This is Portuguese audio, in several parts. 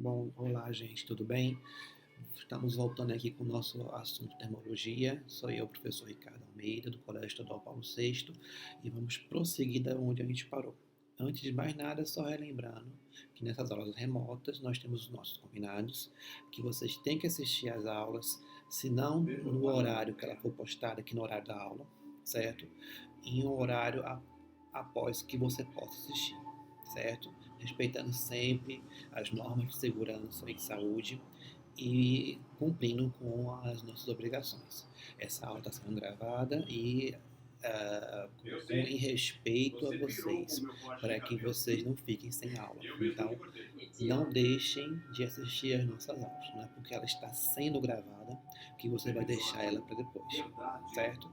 Bom, olá gente, tudo bem? Estamos voltando aqui com o nosso assunto termologia. Sou eu, professor Ricardo Almeida, do Colégio Estadual Paulo VI, e vamos prosseguir da onde a gente parou. Antes de mais nada, só relembrando que nessas aulas remotas nós temos os nossos combinados, que vocês têm que assistir às aulas, se não no horário que ela for postada, aqui no horário da aula, certo? Em um horário após que você possa assistir, certo? Respeitando sempre as normas de segurança e de saúde e cumprindo com as nossas obrigações. Essa aula está sendo gravada e em respeito a vocês, para que vocês não fiquem sem aula. Então, não deixem de assistir às nossas aulas, não é porque ela está sendo gravada que você vai deixar ela para depois, certo?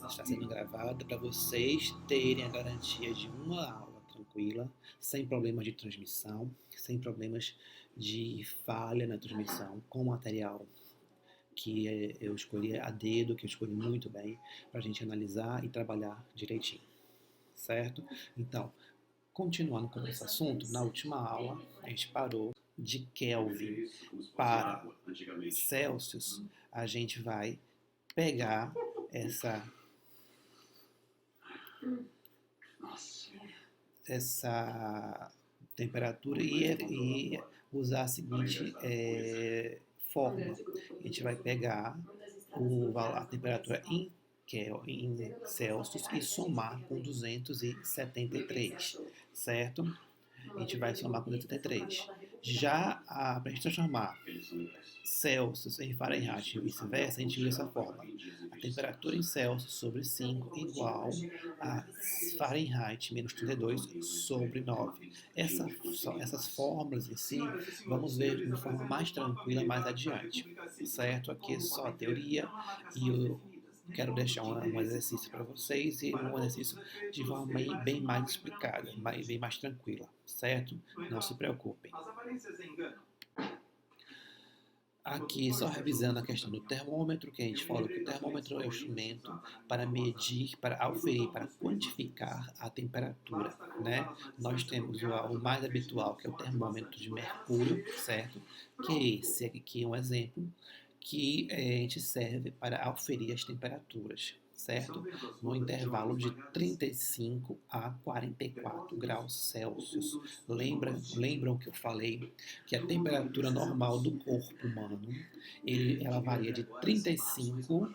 Está sendo gravada para vocês terem a garantia de uma aula tranquila, sem problemas de transmissão, sem problemas de falha na transmissão, com material que eu escolhi a dedo, que eu escolhi muito bem, para a gente analisar e trabalhar direitinho, certo? Então, continuando com esse assunto, na última aula a gente parou de Kelvin para Celsius. A gente vai pegar essa temperatura e usar a seguinte forma. A gente vai pegar a temperatura em Celsius e somar com 273, certo? A gente vai somar com 273. Já para a gente transformar Celsius em Fahrenheit e vice-versa, a gente usa essa forma. A temperatura em Celsius sobre 5 igual a Fahrenheit menos 32 sobre 9. Essas fórmulas em si, vamos ver de uma forma mais tranquila mais adiante, certo? Aqui é só a teoria e eu quero deixar um exercício para vocês e um exercício de forma bem mais explicada, bem mais tranquila, certo? Não se preocupem. Aqui, só revisando a questão do termômetro, que a gente falou que o termômetro é um instrumento para medir, para aferir, para quantificar a temperatura, né? Nós temos o mais habitual, que é o termômetro de mercúrio, certo? Que é esse aqui, é um exemplo, que a gente serve para aferir as temperaturas, certo? No intervalo de 35 a 44 graus Celsius. Lembram que eu falei que a temperatura normal do corpo humano, ela varia de 35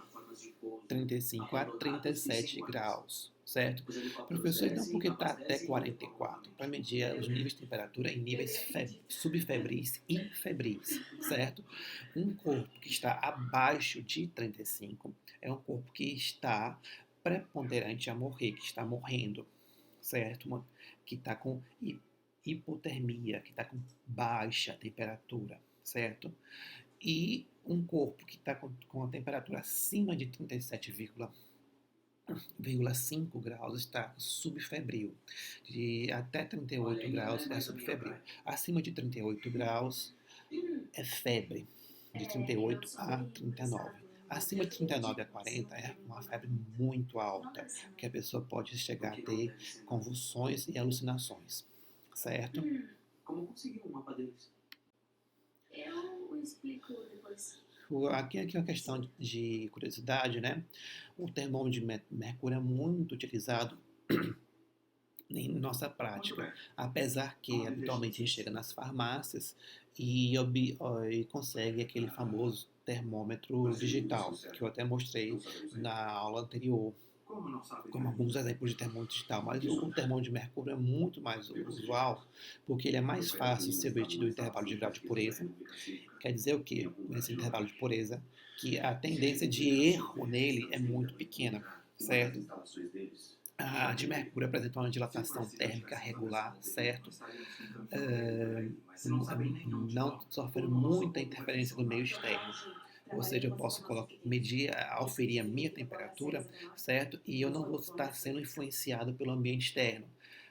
a 37 graus, certo? Professor, então por que está até 44? Para medir os níveis de temperatura em níveis subfebris e febris, certo? Um corpo que está abaixo de 35 é um corpo que está preponderante a morrer, que está morrendo, certo? Que está com hipotermia, que está com baixa temperatura, certo? E um corpo que está com a temperatura acima de 37,5 graus está subfebril. De até 38 graus é subfebril. Acima de 38 graus é febre. De 38 a 39. Acima de 39 a 40 é uma febre muito alta, que a pessoa pode chegar a ter convulsões e alucinações, certo? Como conseguir um mapa deles? Eu explico depois. Aqui é uma questão de curiosidade, né? O termômetro de mercúrio é muito utilizado em nossa prática, apesar que habitualmente a gente chega nas farmácias e consegue aquele famoso termômetro digital, que eu até mostrei na aula anterior, como alguns exemplos de termômetro digital, mas o termômetro de mercúrio é muito mais usual, porque ele é mais fácil de ser obtido no intervalo de grau de pureza. Quer dizer o quê? Nesse intervalo de pureza, que a tendência de erro nele é muito pequena, certo? A de mercúrio apresenta uma dilatação térmica regular, certo? Não sofre muita interferência do meio externo. Ou seja, eu posso medir, auferir a minha temperatura, certo? E eu não vou estar sendo influenciado pelo ambiente externo.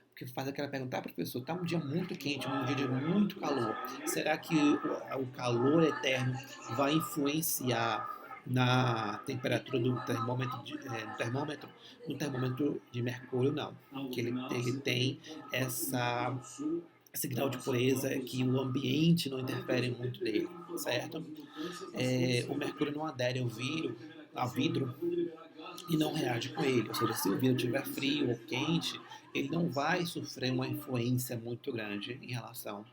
Porque faz aquela pergunta, professor, está um dia muito quente, um dia de muito calor. Será que o calor eterno vai influenciar na temperatura do termômetro no termômetro de mercúrio? Não, porque ele tem esse grau de pureza é que o ambiente não interfere muito nele, certo? O mercúrio não adere ao vidro e não reage com ele. Ou seja, se o vidro estiver frio ou quente, ele não vai sofrer uma influência muito grande em relação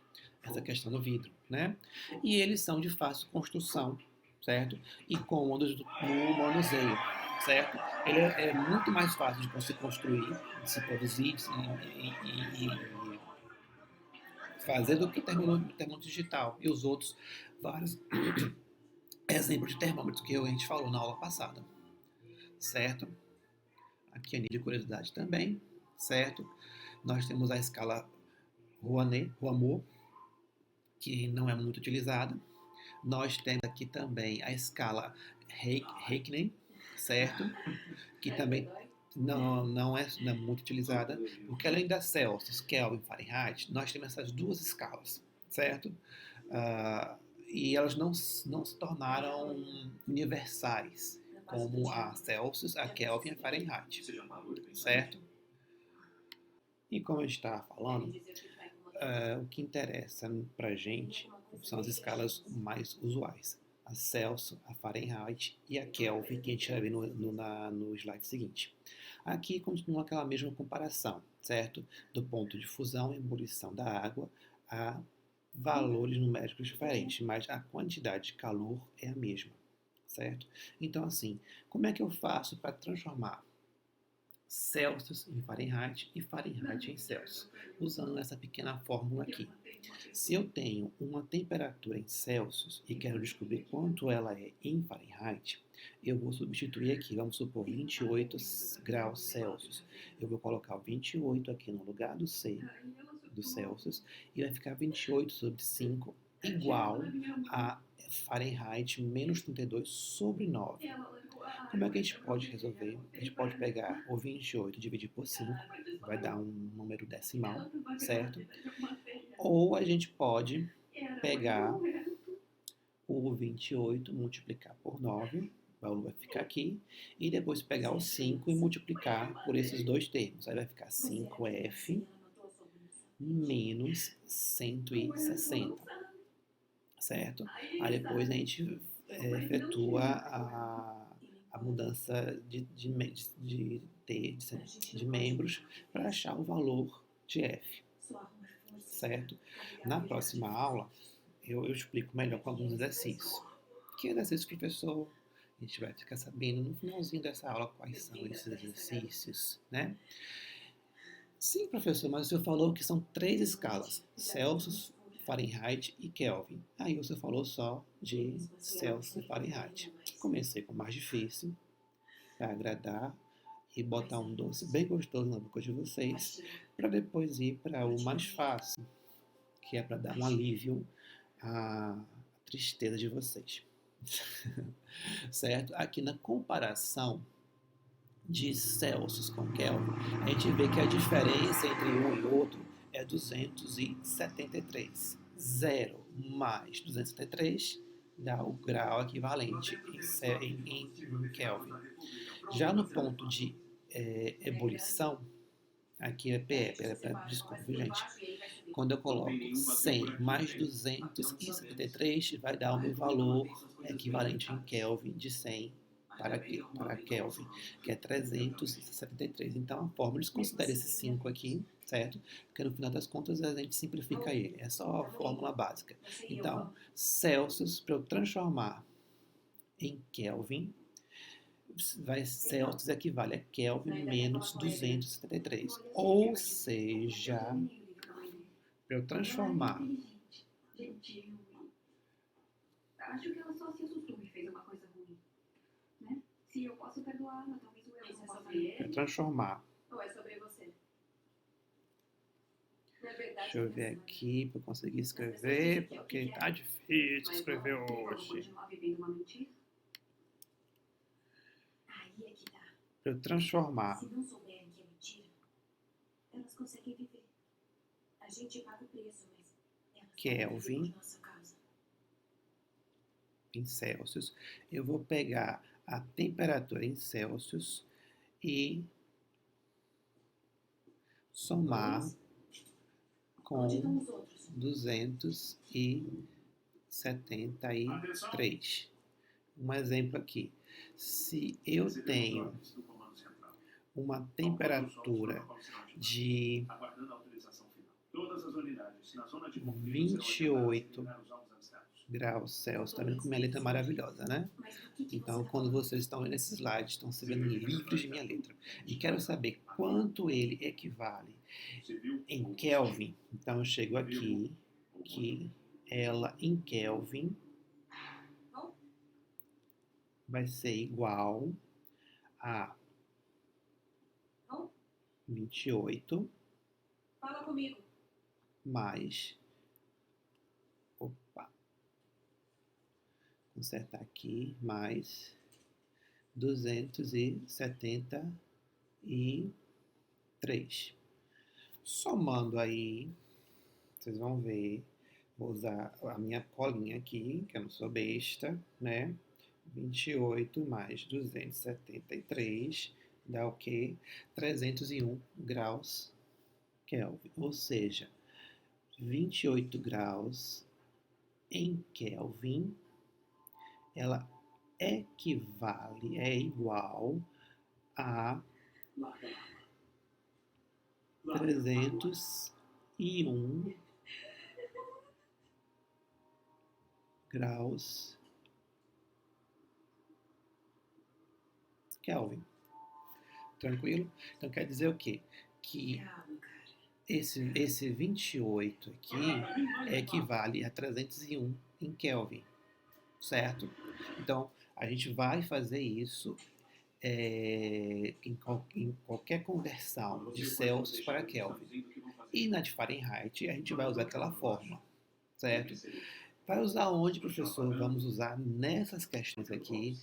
a essa questão do vidro, né? E eles são de fácil construção, certo? E cômodos no manuseio, certo? Ele é muito mais fácil de se construir, de se produzir e fazer do que o termômetro digital e os outros vários exemplos de termômetros que a gente falou na aula passada, certo? Aqui a nível de curiosidade também, certo? Nós temos a escala Ruanet, que não é muito utilizada. Nós temos aqui também a escala Heikkinen, certo? Que também não é muito utilizada, porque além da Celsius, Kelvin, Fahrenheit, nós temos essas duas escalas, certo? E elas não se tornaram universais, como a Celsius, a Kelvin e a Fahrenheit, certo? E como a gente estava falando, o que interessa para a gente são as escalas mais usuais. A Celsius, a Fahrenheit e a Kelvin, que a gente vai ver no slide seguinte. Aqui continua aquela mesma comparação, certo? Do ponto de fusão e ebulição da água a valores numéricos diferentes, mas a quantidade de calor é a mesma, certo? Então, assim, como é que eu faço para transformar Celsius em Fahrenheit e Fahrenheit em Celsius, usando essa pequena fórmula aqui? Se eu tenho uma temperatura em Celsius e quero descobrir quanto ela é em Fahrenheit, eu vou substituir aqui, vamos supor 28 graus Celsius. Eu vou colocar o 28 aqui no lugar do C, do Celsius, e vai ficar 28 sobre 5 igual a Fahrenheit menos 32 sobre 9. Como é que a gente pode resolver? A gente pode pegar o 28 e dividir por 5, vai dar um número decimal, certo? Ou a gente pode pegar o 28, multiplicar por 9, o valor vai ficar aqui, e depois pegar o 5 e multiplicar por esses dois termos. Aí vai ficar 5F menos 160, certo? Aí depois a gente efetua a mudança de membros para achar o valor de F, certo? Na próxima aula eu explico melhor com alguns exercícios. Que exercícios, professor? A gente vai ficar sabendo no finalzinho dessa aula quais são esses exercícios, né? Sim, professor, mas o senhor falou que são 3 escalas: Celsius, Fahrenheit e Kelvin. Aí você falou só de Celsius e Fahrenheit. Comecei com o mais difícil, para agradar e botar um doce bem gostoso na boca de vocês, para depois ir para o mais fácil, que é para dar um alívio à tristeza de vocês. Certo? Aqui na comparação de Celsius com Kelvin, a gente vê que a diferença entre um e outro é 273. 0 mais 273 dá o grau equivalente em Kelvin. Já no ponto de ebulição, aqui é PE, desculpa, gente. Quando eu coloco 100 mais 273, vai dar o meu valor equivalente em Kelvin de 100 para Kelvin, que é 373. Então, a fórmula, eles consideram esse 5 aqui, certo? Porque no final das contas a gente simplifica ele, é só a fórmula básica. Então, Celsius, para eu transformar em Kelvin, Celsius equivale a Kelvin menos 273. Ou seja, para eu transformar Acho que ela só se assustou e fez uma coisa ruim, né? Se eu posso perdoá-la, talvez o erro possa ele. Para transformar. Ou é sobre você? Deixa eu ver aqui para eu conseguir escrever, porque tá difícil escrever hoje. Para eu transformar. Se não souberem que é mentira, elas conseguem viver. A gente paga o preço, mas Kelvin em Celsius, eu vou pegar a temperatura em Celsius e somar Onde estão com os outros? 273. Um exemplo aqui. Se eu tenho uma temperatura de 28 graus Celsius, tá vendo como minha letra é maravilhosa, né? Mas do que Então, você quando falou? vocês estão vendo esses slides, estão se vendo livros de minha letra. E quero saber quanto ele equivale em Kelvin. Então, eu chego aqui, que ela em Kelvin vai ser igual a Não? 28 Fala comigo. mais, opa, consertar aqui, mais 273. Somando aí, vocês vão ver, vou usar a minha colinha aqui, que eu não sou besta, né? 28 mais 273 dá o quê? 301 graus Kelvin. Ou seja, 28 graus em Kelvin, ela equivale, é igual a 301 graus Kelvin. Tranquilo? Então quer dizer o quê? Que esse 28 aqui equivale a 301 em Kelvin, certo? Então a gente vai fazer isso em qualquer conversão de Celsius para Kelvin. E na de Fahrenheit a gente vai usar aquela fórmula, certo? Vai usar onde, professor? Vamos usar nessas questões aqui.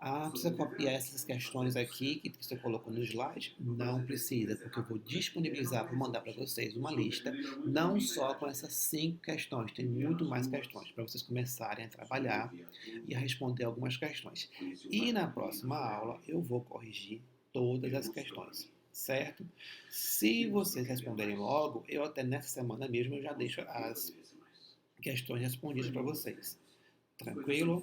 Ah, precisa copiar essas questões aqui que você colocou no slide? Não precisa, porque eu vou disponibilizar, vou mandar para vocês uma lista, não só com essas 5 questões, tem muito mais questões, para vocês começarem a trabalhar e a responder algumas questões. E na próxima aula eu vou corrigir todas as questões, certo? Se vocês responderem logo, eu até nessa semana mesmo eu já deixo as questões respondidas para vocês. Tranquilo?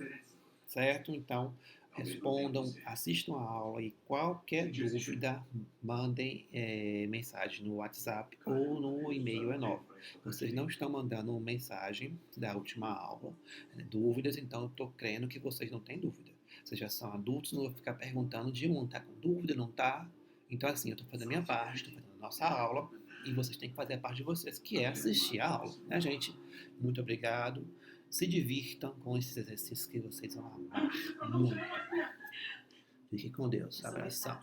Certo? Então, respondam, assistam a aula e qualquer dúvida, mandem mensagem no WhatsApp ou no e-mail Enova. Vocês não estão mandando mensagem da última aula, dúvidas, então eu estou crendo que vocês não têm dúvida. Vocês já são adultos, não vou ficar perguntando de um, tá com dúvida, não tá? Então assim, eu estou fazendo a minha parte, estou fazendo a nossa aula, e vocês têm que fazer a parte de vocês, que é assistir a aula, né, gente? Muito obrigado. Se divirtam com esses exercícios que vocês vão amar muito. Fique com Deus. Abração.